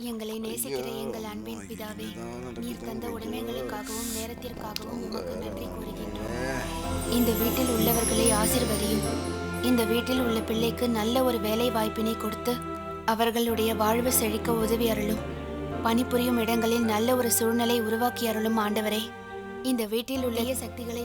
எங்களை நேசிக்கிற எங்கள் அன்பின் பிதாவே, நீர் தந்த உடைமைகளுக்காகவும் நேரத்திற்காகவும் உமக்கு நன்றி கூறுகின்றோம். இந்த வீட்டில் உள்ளவர்களை ஆசீர்வதியும். இந்த வீட்டில் உள்ள பிள்ளைக்கு நல்ல ஒரு வேலை வாய்ப்பினை கொடுத்து அவர்களுடைய வாழ்வு செழிக்க உதவி அருளும். பணிபுரியும் இடங்களில் நல்ல ஒரு சூழ்நிலை உருவாக்கி அருளும் ஆண்டவரே. இந்த வீட்டில் உள்ள சக்திகளை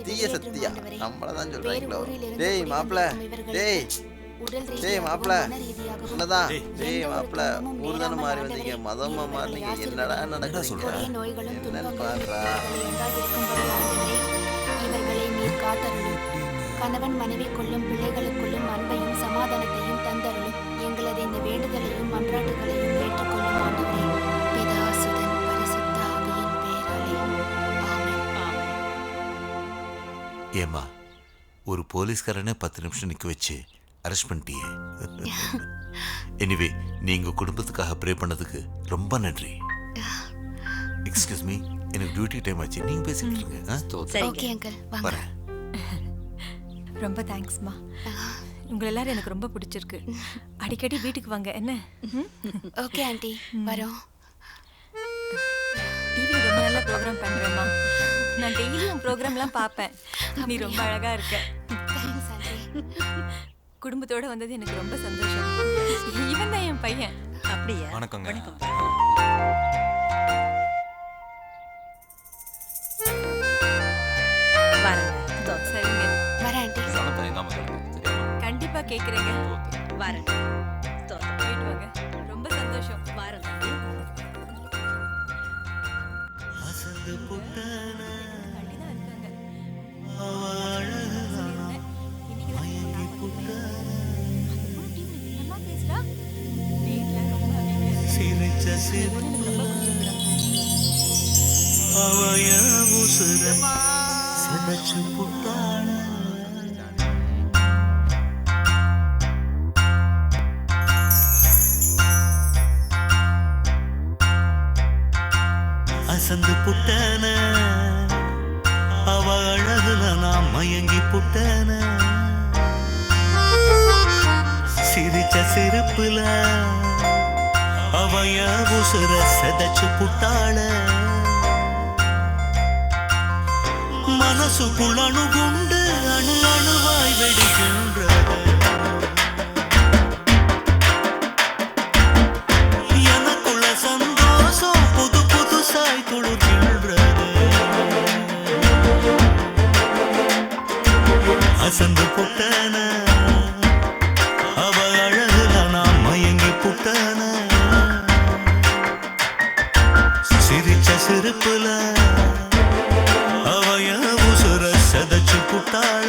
இவர்களை நீர் காத்தருளும். கணவன் மனைவி கொள்ளும் பிள்ளைகளுக்குள்ளும் அன்பையும் சமாதானத்தையும் தந்தருளும். எங்களது இந்த வேண்டுதலையும் மன்றாட்டுகளையும் ஏற்றுக்கொள்ளும் ஆண்டவரே. பிதா சுதன் பரிசுத்த ஆவியின் பெயராலே ஆமென். ஏமா ஒரு போலீஸ்காரனே 10 நிமிஷம் நிற்க வச்சு அரெஸ்ட் பண்ணிட்டியே. எனிவே நீங்க குடும்பத்துக்காக ப்ரே பண்ணதுக்கு ரொம்ப நன்றி. எக்ஸ்கியூஸ் மீ, எனக்கு டியூட்டி டைம் ஆச்சு, நீங்க பேசிட்டு இருங்க. ஓகே அங்கிள், வாங்க. ரொம்ப தேங்க்ஸ்மா. உங்களை எல்லாரும் எனக்கு ரொம்ப பிடிச்சிருக்கு. அடிக்கடி வீட்டுக்கு வாங்க என்ன? ஓகே ஆண்டி, வரோம். டிவி ரொம்ப நல்ல ப்ரோக்ராம் பண்றேம்மா. நான் டெய்லியும் ப்ரோக்ராம்லாம் பார்ப்பேன். நீ ரொம்ப அழகா இருக்க. Thanks aunty. குடும்பத்தோட வந்தது எனக்கு ரொம்ப சந்தோஷம். இவன் தான் என் பையன். அப்படியா? வணக்கங்க. வரேங்க. சரிங்க. வரேன் ஆண்டி. கண்டிப்பா கேக்குறேங்க. வரேன். போயிட்டு வாங்க. ரொம்ப சந்தோஷம். வரேன். அசந்து புட்டன அவ அழகுல நான் மயங்கி புட்டன சிரிச்ச சிரிப்புல அவய உசுர செதச்சு புட்டாள மனசுக்குள் அணுகுண்டு அணு அணுவாய் வெடிக்கின்றது. எனக்குள்ள சந்தோஷம் புது புதுசாய் துளுக்கின்றது. அசந்து புட்டன அவ அழகுல நான் மயங்கி புட்டன சிரிச்ச சிரிப்புல அவய உசுர செதச்சு புட்டாள.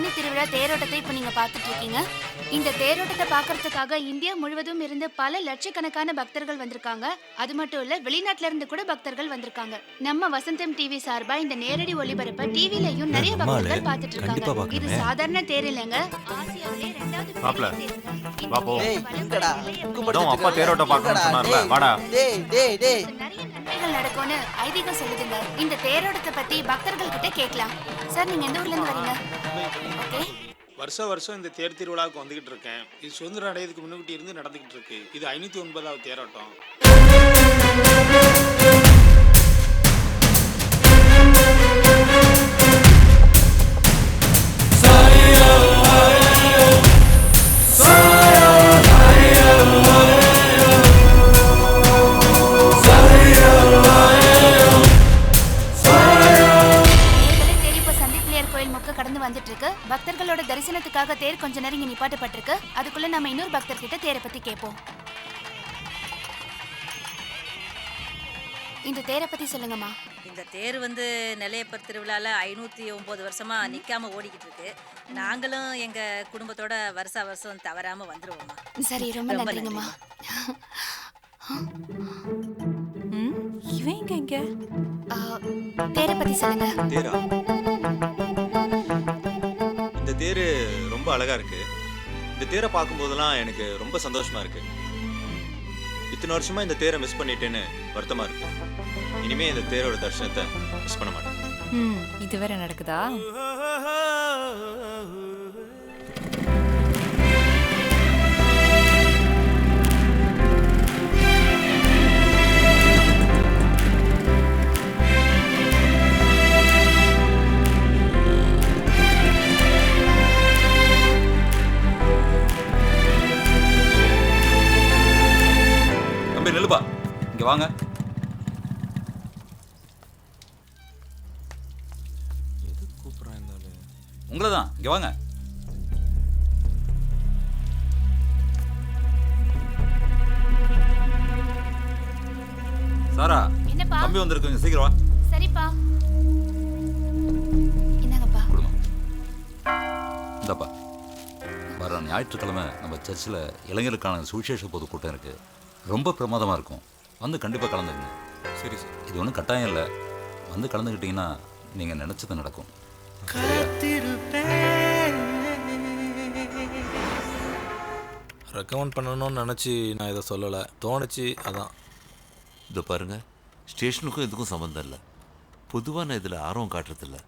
ஆனி திருவிழா தேரோட்டத்தை இப்ப நீங்க பாத்துட்டு இருக்கீங்க. இந்த தேரோட்டத்தை பாக்குறதுக்காக இந்தியா முழுவதும் இருந்து பல லட்சக்கணக்கான பக்தர்கள் வந்திருக்காங்க. அது மட்டும் இல்ல, வெளிநாட்டுல இருந்து கூட பக்தர்கள் வந்திருக்காங்க. நம்ம வசந்தம் டிவி சார்பா இந்த நேரடி ஒளிபரப்ப டிவிலையும் நிறைய பக்தர்கள் பாத்துட்டு இருக்காங்க. இது சாதாரண தேர் இல்லைங்க, ஆசியாவிலே 2வது மாப்ள, தேருங்க. வா போ. எங்கடா? அதான் அப்பா தேரோட்டம் பார்க்கணும்னு சொன்னார்ல, வாடா. நிறைய நன்மைகள் நடக்கும்னு ஐதீகம் சொல்லுதுங்க. இந்த தேரோட்டத்தை பத்தி பக்தர்கள் கிட்ட கேட்கலாம். சார், நீங்க எந்த ஊர்ல இருந்து வரீங்க? ஓகே. வருஷம் இந்த தேர் திருவிழாவுக்கு வந்துகிட்டு இருக்கேன். இது சுதந்திரம் அடையதுக்கு முன்னுக்கிட்டு இருந்து நடந்துகிட்டு இருக்கு. இது 509வது தேரோட்டம். பக்தர்களோட தரிசனத்துக்காக தேர் கொஞ்ச நேரம் இங்க நிப்பாட்டப்பட்டிருக்கு. அதுக்குள்ள நம்ம இன்னொரு பக்தர் கிட்ட தேரை பத்தி கேட்போம். இந்த தேரை பத்தி சொல்லுங்கம்மா. இந்த தேர் நெல்லையப்பர் திருவிழால 509 வருஷமா நிக்காம ஓடிக்கிட்டு இருக்கு. நாங்களும் எங்க குடும்பத்தோட வருஷம் தவறாம வந்துருவோம்மா. சரி, ரொம்ப நன்றிங்கம்மா. இவன் எங்க தேரை பத்தி சொல்லுங்க. தேரா? இந்த தேர் ரொம்ப அழகா இருக்கு. இந்த தேரை பார்க்கும்போதெல்லாம் எனக்கு ரொம்ப சந்தோஷமா இருக்கு. இத்தனை வருஷமா இந்த தேரை மிஸ் பண்ணிட்டேன்னு வருத்தமா இருக்கு. இனிமே இந்த தேரோட தரிசனத்தை மிஸ் பண்ண மாட்டேன். இது வேற நடக்குதா? நில்லுப்பா, இங்க வாங்க. உங்களை தான், இங்க வாங்க. சாரா, என்னப்பா? தம்பி வந்திருக்குங்க, சீக்கிரம் வா. சரிப்பா. என்னங்கப்பா? குடும்பம் இந்தப்பா, வர ஞாயிற்றுக்கிழமை நம்ம சர்ச்சில் இளைஞருக்கான சுவிசேஷ பொதுக்கூட்டம் இருக்கு. ரொம்ப பிரமாதமாக இருக்கும். வந்து கண்டிப்பாக கலந்துக்குங்க. சரி சார். இது ஒன்றும் கட்டாயம் இல்லை. வந்து கலந்துக்கிட்டிங்கன்னா நீங்கள் நினச்சது நடக்கும். ரெக்கமெண்ட் பண்ணணும்னு நினச்சி நான் இதை சொல்லலை, தோணுச்சு, அதான். இதை பாருங்க, ஸ்டேஷனுக்கும் இதுக்கும் சம்மந்தம் இல்லை. பொதுவாக நான் இதில் ஆர்வம் காட்டுறதில்ல.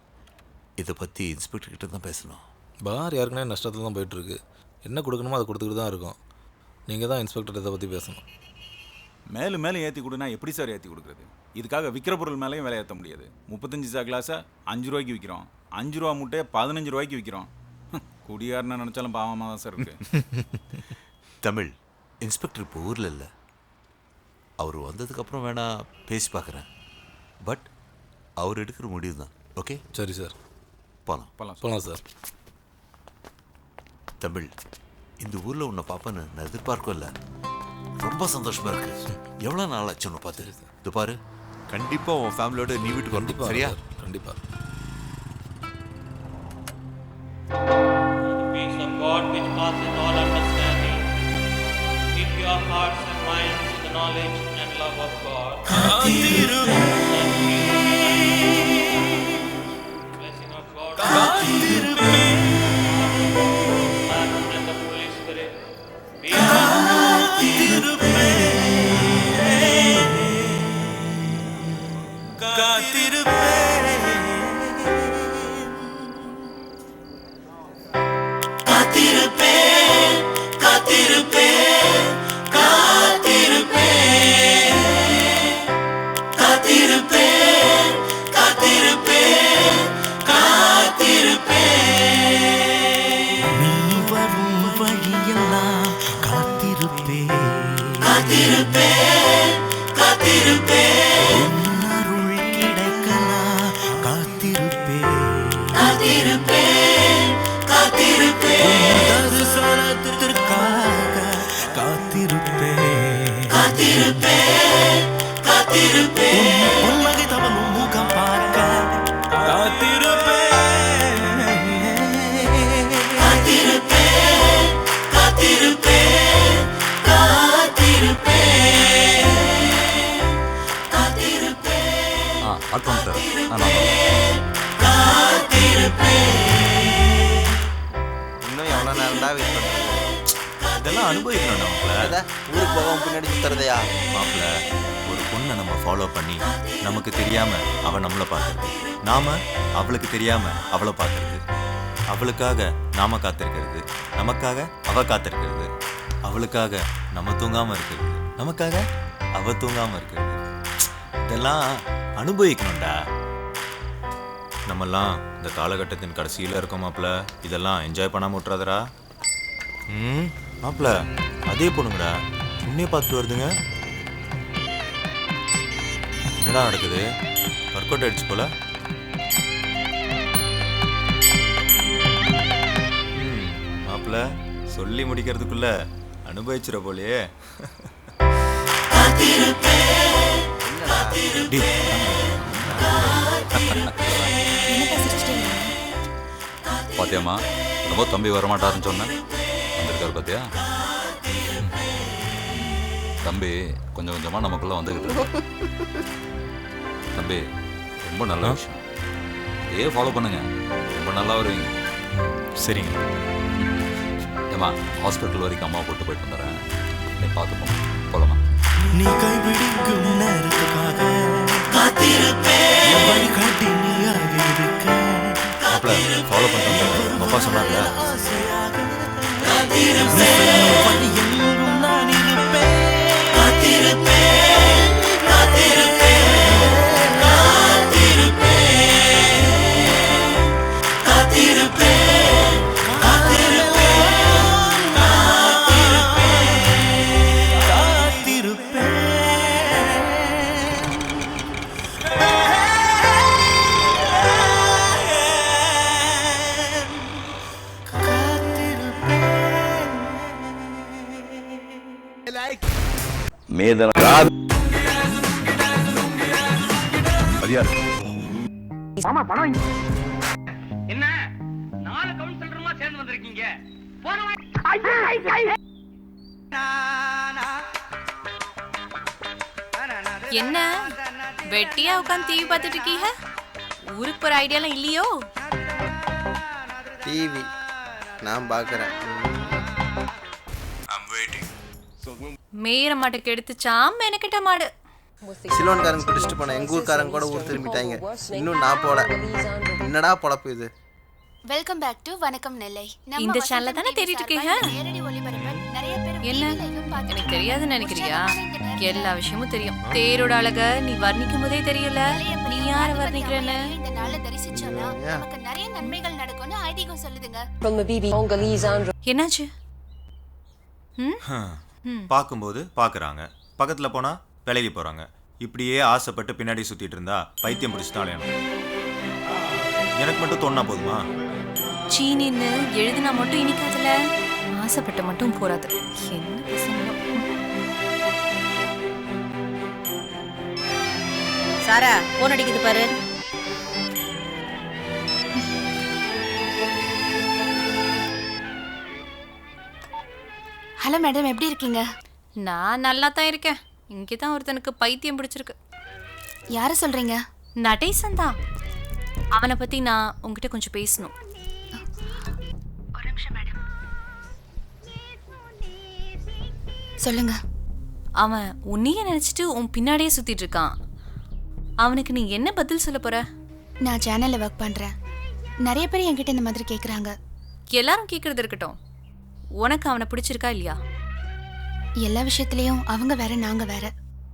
இதை பற்றி இன்ஸ்பெக்டர் கிட்ட தான் பேசணும். பார் ஏற்கனவே நஷ்டத்தில் தான் போயிட்டுருக்கு. என்ன கொடுக்கணுமோ அதை கொடுத்துக்கிட்டு தான் இருக்கும். நீங்கள் தான் இன்ஸ்பெக்டர் இதை பற்றி பேசணும். மேலும் மேலும் ஏற்றி கொடுனா எப்படி சார் ஏற்றி கொடுக்குறது? இதுக்காக விற்கிற பொருள் மேலேயும் விலை ஏற்ற முடியாது. 35 சா கிளாஸை 5 ரூபாய்க்கு விற்கிறோம், 5 ரூபா மூட்டையை 15 ரூபாய்க்கு விற்கிறோம். குடியாருன்னு நினச்சாலும் பாவமாக தான் சார் இருக்கு. தமிழ் இன்ஸ்பெக்டர் இப்போ ஊரில் இல்லை. அவர் வந்ததுக்கப்புறம் வேணா பேசி பார்க்குறேன். பட் அவர் எடுக்கிற முடிவு தான். ஓகே? சரி சார், போகலாம் சார். தமிழ், இந்த ஊரில் உன்னை பார்ப்பேன்னு நான் எதிர்பார்க்கல. ரொம்ப சந்தோஷமா இருக்கு. எவ்வளோ நாள் ஆச்சு உன்னை பார்த்து. இது பாரு, கண்டிப்பாக உன் ஃபேமிலியோட நீ வீட்டுக்கு கண்டிப்பாக, சரியா? கண்டிப்பாக. Peace of God which passeth all understanding, keep your hearts and minds in the knowledge and love of God. Blessing of God and the Holy Spirit be add பண்ணிட்டாரு. இன்னும் எவ்வளோ நேரம் தான் வெயிட் பண்ணுறது? இதெல்லாம் அனுபவிக்கணும் மாப்பிள்ள. ஊருக்கு போகவும் பின்னாடி சுற்றுறதையா? மாப்பிள்ள, ஒரு பொண்ணை நம்ம ஃபாலோ பண்ணி நமக்கு தெரியாம அவள் நம்மளை பார்க்கறது, நாம அவளுக்கு தெரியாம அவளை பார்க்கறது, அவளுக்காக நாம காத்திருக்கிறது, நமக்காக அவ காத்திருக்கிறது, அவளுக்காக நம்ம தூங்காம இருக்கிறது, நமக்காக அவ தூங்காம இருக்கிறது. இதெல்லாம் அனுபவிக்கணும்டா. நம்மெல்லாம் இந்த காலகட்டத்தின் கடைசியில் இருக்கோம் மாப்பிள்ள. இதெல்லாம் என்ஜாய் பண்ணாம விட்டுறாதடா. மாப்பிள்ள, அதே பொண்ணுங்கடா உன்னே பார்த்துட்டு வருதுங்க. என்னடா நடக்குது? ஒர்க் அவுட் ஆயிடுச்சு போல. மாப்பிள்ள, சொல்லி முடிக்கிறதுக்குள்ள அனுபவிச்சிட போலையே. பாத்தியாம்மா, ரொம்ப தம்பி வரமாட்டாருன்னு சொன்னேன், வந்திருக்காரு பாத்தியா? தம்பி கொஞ்சம் கொஞ்சமாக நமக்குள்ளே வந்துக்கிட்டு இருக்கு. தம்பி ரொம்ப நல்ல விஷயம், இதே ஃபாலோ பண்ணுங்க, ரொம்ப நல்லா வருவீங்க. சரிங்க. ஏம்மா, ஹாஸ்பிட்டல் வரைக்கும் அம்மா கூட்டு போயிட்டு வந்துடுறேன், நீ பார்த்துப்போம். போகலாமா? நீ கைபிடிக்கும் நேரத்துக்காக காத்திருப்பேன், வழிகாட்டி நீயாக இருக்க. மாப்பிள்ள, ஃபாலோ பண்ணிட்டு வந்துடுறேன். அப்பா சொன்னார்ல. என்ன 4 கவுன்சிலருமா சேர்ந்து வந்திருக்கீங்க? என்ன வெட்டியா உட்காந்து டிவி பார்த்துட்டு இருக்கீங்க? ஊருக்கு போற ஐடியாலாம் இல்லையோ? டிவி நான் பார்க்குறேன். மேயிற மாட்டுக்கு எடுத்துச்சாம் மெனக்கிட்ட மாடு. சிலோன்காரங்க பிடிச்சிட்டு போனேன், எங்கள் ஊருக்காரங்க கூட ஊர் திரும்பிட்டாங்க, இன்னும் நான் போல. என்னடா பொழப்பு இது? வெல்கம் பேக் டு வணக்கம் நெல்லை. இந்த சேனல்ல தானே தேடிட்டு இருக்கீங்க? நேரடி ஒளிபரப்பில் நிறைய பேர் என்ன எனக்கு தெரியாதுன்னு நினைக்கிறியா? எல்லா விஷயமும் தெரியும். தேரோட அழக நீ வர்ணிக்கும் போதே தெரியல, நீ யார வர்ணிக்கிறன்னு. இந்த நாளை தரிசிச்சோம்னா நமக்கு நிறைய நன்மைகள் நடக்கும்னு ஐதீகம் சொல்லுதுங்க. என்னாச்சு? பார்க்கும்போது பார்க்குறாங்க, பக்கத்தில் போனால் விலகி போகிறாங்க. இப்படியே ஆசைப்பட்டு பின்னாடி சுற்றிட்டு இருந்தா பைத்தியம் பிடிச்சிட்டாலே எனக்கு மட்டும் தோணா போதுமா? சீனின்னு எழுதுனா மட்டும் இனிக்காதுல, ஆசைப்பட்ட மட்டும் போறாது. என்ன பசங்க. சாரா போன் அடிக்குது பாரு. ஹலோ மேடம், எப்படி இருக்கீங்க? நான் நல்லா தான் இருக்கேன். இங்கே தான் ஒருத்தனுக்கு பைத்தியம் பிடிச்சிருக்கு. யாரை சொல்றீங்க? நடேசன் தான். அவனை பத்தி நான் உங்ககிட்ட கொஞ்சம் பேசணும். ஒரு நிமிஷம் மேடம். சொல்லுங்க. அவன் உன்னையே நினைச்சிட்டு உன் பின்னாடியே சுத்திட்டு இருக்கான். அவனுக்கு நீ என்ன பதில் சொல்ல போற? நான் சேனல்ல ஒர்க் பண்றேன். நிறைய பேர் என்கிட்ட இந்த மாதிரி கேக்குறாங்க. எல்லாரும் கேக்குறது இருக்கட்டும், உனக்கு அவனை பிடிச்சிருக்கா இல்லையா? எல்லா விஷயத்திலயும் அவங்க வேற, நாங்க வேற.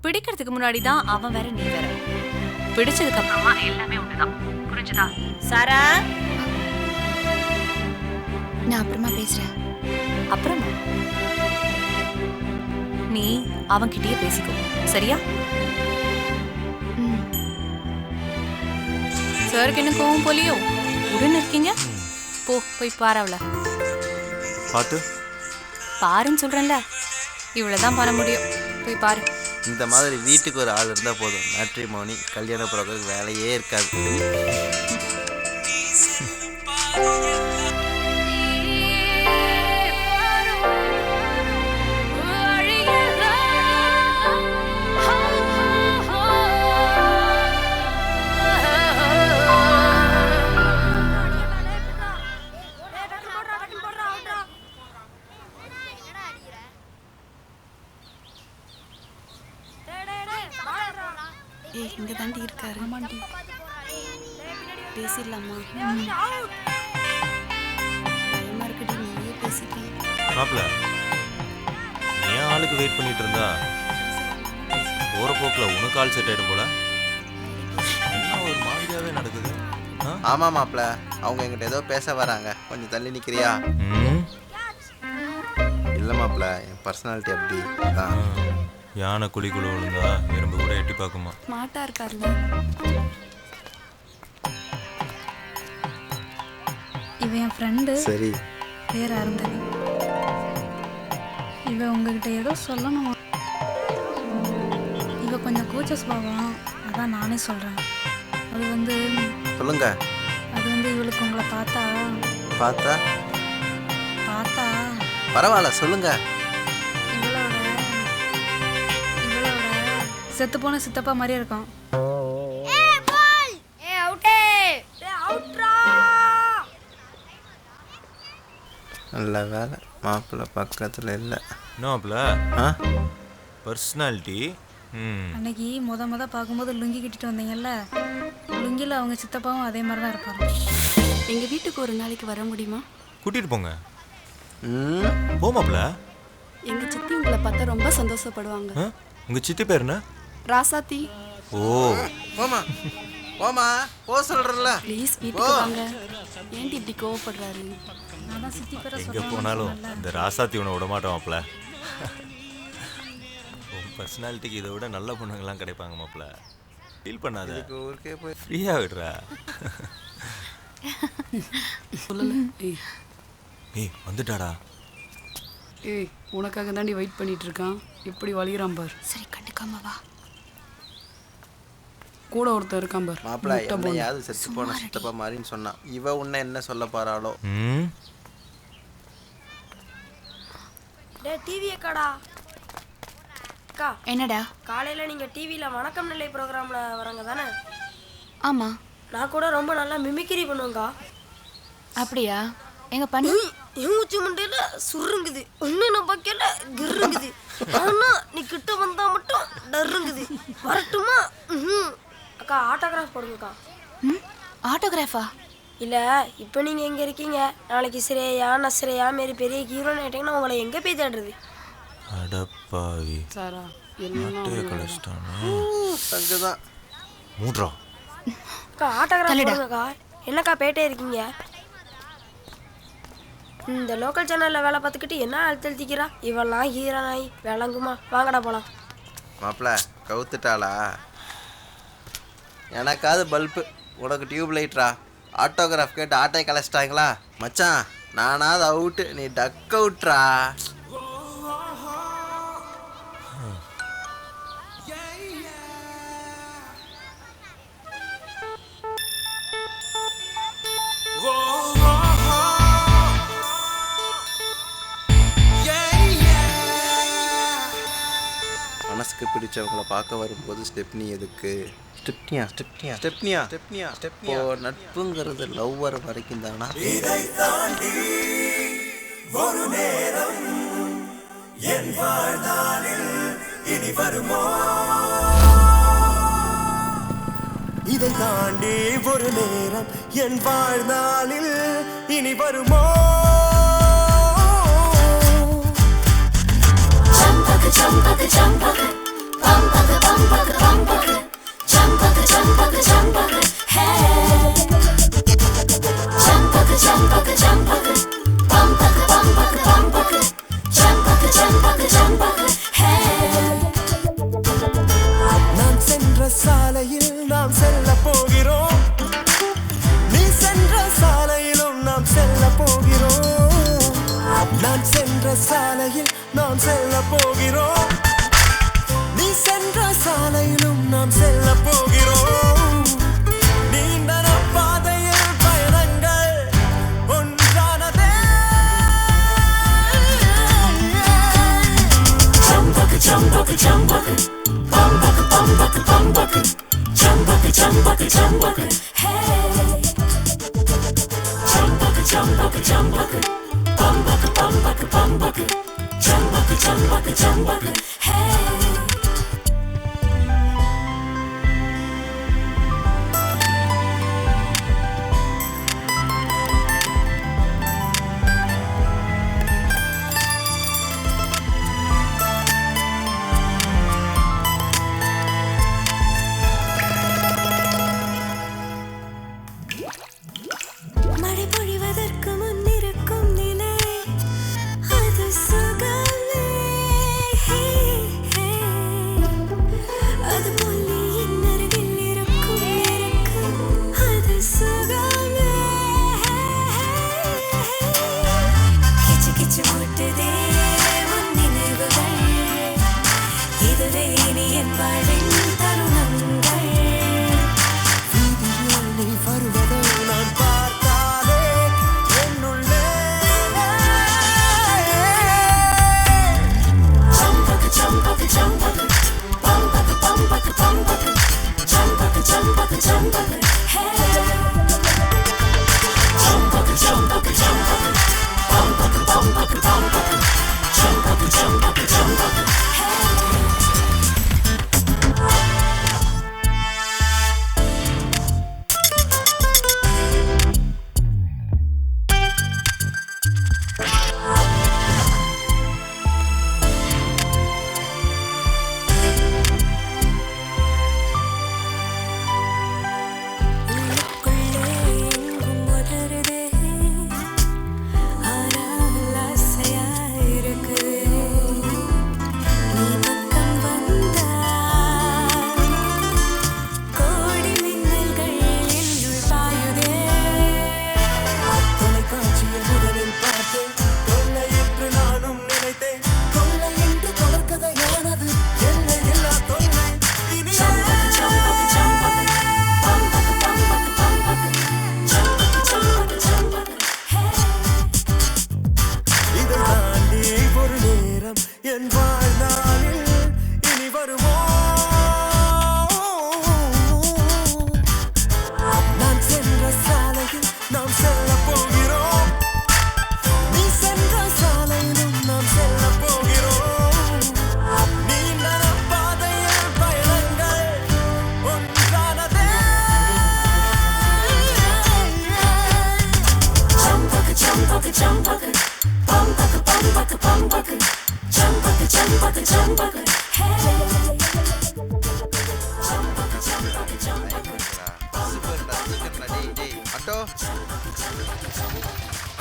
பிடிக்கிறதுக்கு முன்னாடி தான் அவன் வேற, நீ வேற. பிடிச்சதுக்கு அப்புறமா எல்லாமே ஒண்ணுதான். புரிஞ்சுதா? சாரா, நான் அப்புறமா பேசுறேன். அப்புறமா நீ அவன்கிட்டயே பேசிக்கோ, சரியா? சாருக்கு என்ன கோவம் போலியோ? உடன் இருக்கீங்க, போய் பாராவல பார்த்து பாருன்னு சொல்றேன்ல, இவ்வளவுதான் பண்ண முடியும். போய் பாரு. இந்த மாதிரி வீட்டுக்கு ஒரு ஆள் இருந்தால் போதும், மேட்ரிமோனி கல்யாண புரோக்கருக்கு வேலையே இருக்காது. ஏய் இங்க தாண்டி இருக்காரு. ஆமாண்டி. பேசிடலாமா? பயமா இருக்குடி, நீயே பேசிட்டி. மாப்பிள்ள ஏன் ஆளுக்கு வெயிட் பண்ணிட்டு இருந்தா போற போக்குல உனக்கு ஆள் செட் ஆயிடும் போல. என்ன ஒரு மாதிரியாவே நடக்குது. ஆமா மாப்பிள்ள, அவங்க என்கிட்ட ஏதோ பேச வராங்க, கொஞ்சம் தள்ளி நிக்கிறியா? இல்ல மாப்பிள்ள, என் பர்சனாலிட்டி அப்படி தான். யானை குழிக்குள்ள விழுந்தா எறும்பு கூட எட்டி பார்க்குமா. ஸ்மார்ட்டா இருக்கார்ல. இவன் என் ஃப்ரெண்டு. சரி. பேர் அருந்ததி. இவன் உங்ககிட்ட ஏதோ சொல்லணும். இவ கொஞ்சம் கூச்ச சுபாவம், அதான் நானே சொல்கிறேன். அது வந்து சொல்லுங்க. அது வந்து இவளுக்கு உங்களை பார்த்தா பார்த்தா பரவாயில்ல சொல்லுங்க. இவளோட செத்து போன சித்தப்பா மாதிரியே இருக்கும். நல்ல வேலை மாப்பிள்ள பக்கத்தில் இல்லை. என்ன மாப்பிள்ள பர்சனாலிட்டி? அன்னைக்கு முத பார்க்கும்போது லுங்கி கட்டிட்டு வந்தீங்கல்ல, லுங்கியில் அவங்க சித்தப்பாவும் அதே மாதிரி தான் இருப்பாங்க. எங்கள் வீட்டுக்கு ஒரு நாளைக்கு வர முடியுமா? கூட்டிட்டு போங்க. போ மாப்பிள்ள. எங்கள் சித்தி உங்களை பார்த்தா ரொம்ப சந்தோஷப்படுவாங்க. உங்க சித்தி பேர் என்ன? ராசாத்தி. ஓ போமா போமா போ சொல்றல. ப்ளீஸ் வீட்டுக்கு வாங்க. ஏன்டி இப்படி கோவப்படுறாரு? அதான் சித்தி பேரை எங்கே போனாலும் இந்த ராசாத்தி உன்னை விட மாட்டோம் மாப்பிள்ள. உன் பர்சனாலிட்டிக்கு இதை விட நல்ல பொண்ணுங்கள்லாம் கிடைப்பாங்க மாப்பிள்ள. ஃபீல் பண்ணாத, ஊருக்கே போய் ஃப்ரீயாக விடுறா. ஏய் வந்துட்டாடா. ஏய் உனக்காக தாண்டி வெயிட் பண்ணிட்டு இருக்கான். எப்படி வலிகிறான் பார். சரி கண்டுக்காம வா. கூட ஒருத்தர் இருக்கான் பார். மாப்பிள்ள என்னையாவது செத்து போன சித்தப்பா மாதிரின்னு சொன்னான். இவ உன்னை என்ன சொல்ல போறாளோ? டிவி அக்காடா. அக்கா என்னடா? காலையில் நீங்கள் டிவியில் வணக்கம் நிலை ப்ரோக்ராமில் வரங்க தானே? ஆமாம். நான் கூட ரொம்ப நல்லா மிமிக்ரி பண்ணுவேங்க்கா. அப்படியா? எங்க பண்ணி மூச்சு மண்டையில் சுருங்குது, ஒன்று நான் பார்க்கல கிருங்குது, ஆனால் நீ கிட்ட வந்தால் மட்டும் டருங்குது. வரட்டுமா? அக்கா ஆட்டோகிராஃப் போடுங்கக்கா. ஆட்டோகிராஃபா? இல்லை இப்போ நீங்கள் எங்கே இருக்கீங்க? நாளைக்கு ஸ்ரேயா நஸ்ரேயா மாரி பெரிய ஹீரோன்னு ஆகிட்டீங்கன்னா உங்களை எங்கே போய் தேடுறது? அடப்பாவி சாரா மட்டைய கழிச்சிட்டானே. அங்கதான் மூட்றா. அக்கா ஆட்டோகிராஃப் போடுங்கக்கா. என்னக்கா பேட்டே இருக்கீங்க? இந்த லோக்கல் சேனலில் வேலை பார்த்துக்கிட்டு என்ன அழுத்தழுத்திக்கிறா இவெல்லாம் ஹீரோ நாய் விளங்குமா? வாங்கடா போகலாம். மாப்பிள்ள கவுத்துட்டாளா? எனக்காவது பல்பு, உனக்கு டியூப் லைட்ரா. ஆட்டோகிராஃப் கேட்டு ஆட்டை கலைச்சிட்டாங்களா? மச்சான் நானாவது அவுட்டு, நீ டக் அவுட்ரா. மனசுக்கு பிடிச்சவங்களை பார்க்க வரும்போது ஸ்டெப்னி எதுக்கு? ஸ்டெப்னியா ஸ்டெப்னியா ஸ்டெப்னியா ஸ்டெப்னியா ஸ்டெப்னியா. நட்புங்கிறது லவ் வர வரைக்கும் தானா? இதை தாண்டி ஒரு நேரம் என் வாழ்நாளில் இனி வருமோ? இதை தாண்டி ஒரு நேரம் என் வாழ்நாளில் இனி வருமோ? Champaka champaka champaka, pampaka pampaka pampaka, champaka champaka champaka, hey. Champaka champaka champaka, pampaka pampaka pampaka, champaka champaka champaka, hey. நான் சென்ற சாலையில் நாம் செல்ல போகிறோம், நீ சென்ற சாலையிலும் நாம் செல்ல போகிறோம். நான் சென்ற சாலையில் நாம் செல்ல போகிறோம், நீ சென்ற சாலையிலும் நாம் செல்ல போகிறோம். நீண்ட பாதையில் பயணங்கள் ஒன்றானதே. Champaka champaka champaka, pampaka pampaka pampaka, champaka champaka champaka, hey. Champaka champaka champaka, pampaka pampaka pampaka, champaka champaka champaka,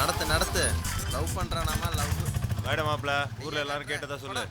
நடத்து நடத்து லவ் பண்ணுறானாமா லவ் மேடம் மாப்பிள்ள ஊரில் எல்லாரும் கேட்டதா சொல்லு